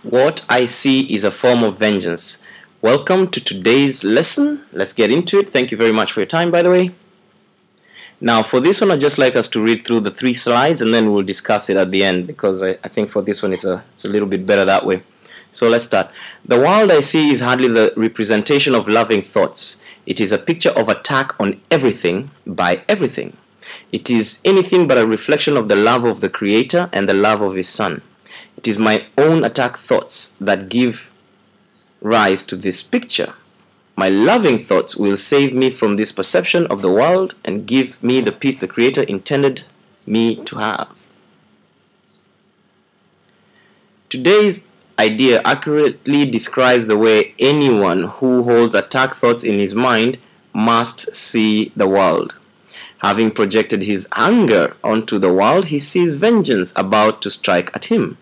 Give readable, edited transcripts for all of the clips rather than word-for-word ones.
What I see is a form of vengeance. Welcome to today's lesson. Let's get into it. Thank you very much for your time, by the way. Now, for this one, I'd just like us to read through the 3 slides and then we'll discuss it at the end, because I think for this one it's a little bit better that way. So let's start. The world I see is hardly the representation of loving thoughts. It is a picture of attack on everything by everything. It is anything but a reflection of the love of the Creator and the love of His Son. It is my own attack thoughts that give rise to this picture. My loving thoughts will save me from this perception of the world and give me the peace the Creator intended me to have. Today's idea accurately describes the way anyone who holds attack thoughts in his mind must see the world. Having projected his anger onto the world, he sees vengeance about to strike at him.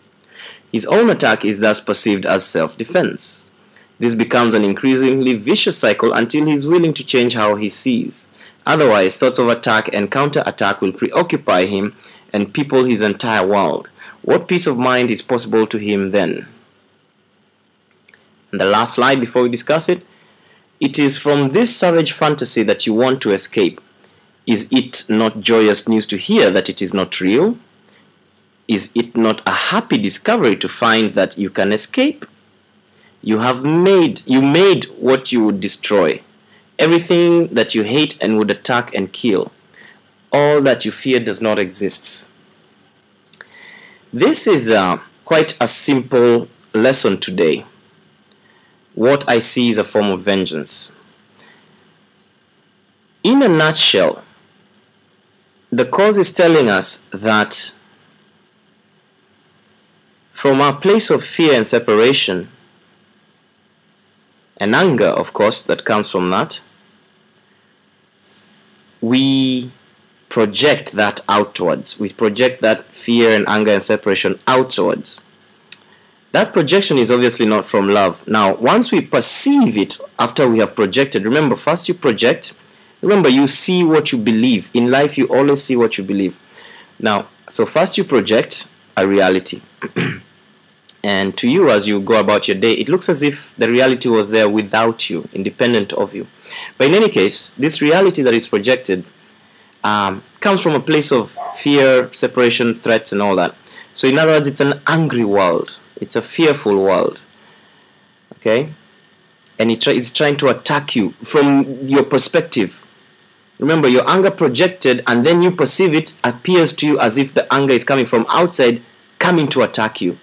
His own attack is thus perceived as self-defense. This becomes an increasingly vicious cycle until he is willing to change how he sees. Otherwise, thoughts of attack and counter-attack will preoccupy him and people his entire world. What peace of mind is possible to him then? And the last slide before we discuss it. It is from this savage fantasy that you want to escape. Is it not joyous news to hear that it is not real? Is it not a happy discovery to find that you can escape? You made what you would destroy, everything that you hate and would attack and kill. All that you fear does not exist. This is quite a simple lesson today. What I see is a form of vengeance. In a nutshell, the cause is telling us that from our place of fear and separation, and anger, of course, that comes from that, we project that outwards. We project that fear and anger and separation outwards. That projection is obviously not from love. Now, once we perceive it after we have projected, remember, first you project. Remember, you see what you believe. In life, you always see what you believe. Now, so first you project a reality. And to you, as you go about your day, it looks as if the reality was there without you, independent of you. But in any case, this reality that is projected comes from a place of fear, separation, threats, and all that. So in other words, it's an angry world. It's a fearful world. Okay? And it's trying to attack you from your perspective. Remember, your anger projected, and then you perceive it, appears to you as if the anger is coming from outside, coming to attack you.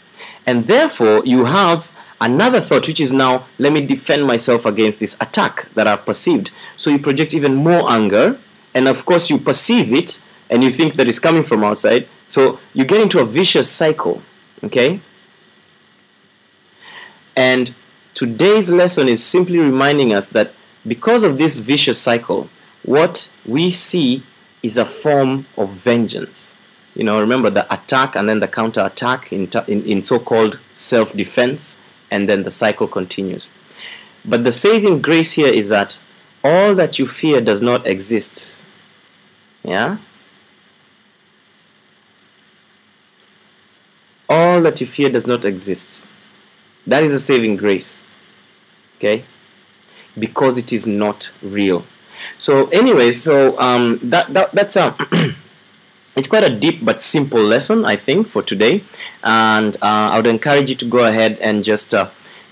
And therefore, you have another thought, which is now, let me defend myself against this attack that I've perceived. So you project even more anger, and of course you perceive it, and you think that it's coming from outside. So you get into a vicious cycle, okay? And today's lesson is simply reminding us that because of this vicious cycle, what we see is a form of vengeance. You know, remember the attack and then the counter-attack in so-called self-defense, and then the cycle continues. But the saving grace here is that all that you fear does not exist. Yeah? All that you fear does not exist. That is a saving grace. Okay? Because it is not real. So anyways, that's it's quite a deep but simple lesson, I think, for today. And I would encourage you to go ahead and just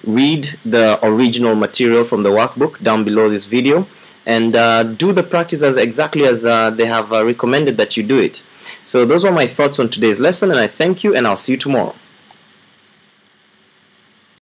read the original material from the workbook down below this video, and do the practice as exactly as they have recommended that you do it. So those were my thoughts on today's lesson, and I thank you, and I'll see you tomorrow.